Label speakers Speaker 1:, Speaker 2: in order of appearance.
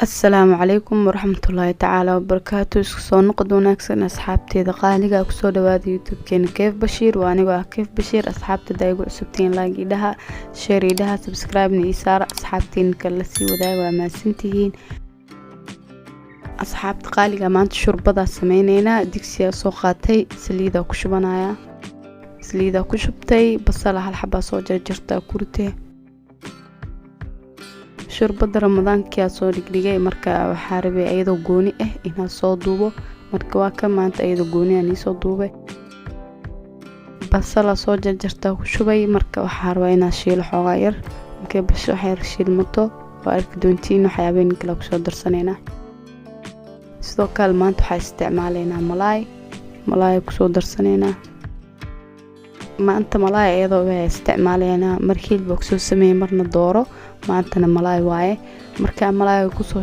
Speaker 1: السلام عليكم ورحمة الله تعالى وبركاته. سoo noqod wanaagsan asxaabteeda qaaliga ku soo dhawaada youtube-keena Kayf Bashiir waa aniga Kayf Bashiir. asxaabtada ay ugu cusubtiin like idaha share idaha subscribe ni isaar asxaabtiin kala sii wadaaga waa maasantihiin. asxaabta qaaliga maanta shurbada sameynayna digsiga soo qaatay saliida ku shubanaya saliida ku shubtay basal hal xabba soo jarjarta kurtee shurbada ramadaanka soo dhigay marka waxa rabay ayadoo gooni ah inaan soo duubo marka waa ka maanta ayadoo gooni aan soo duubay basal soo jarjarta ku shubay marka waxa rabay inaan shiilo xoogaa yar marka basho xeer shiilmato waa arki doontiin waxyaabeen kala ku soo darsanayna sidoo kale maanta waxa isticmaalaynaa malaay ku soo darsanayna maanta malaay ayadoo way isticmaalayna markii box soo sameeyay marna dooro maantana malaay waaye marka malaay ku soo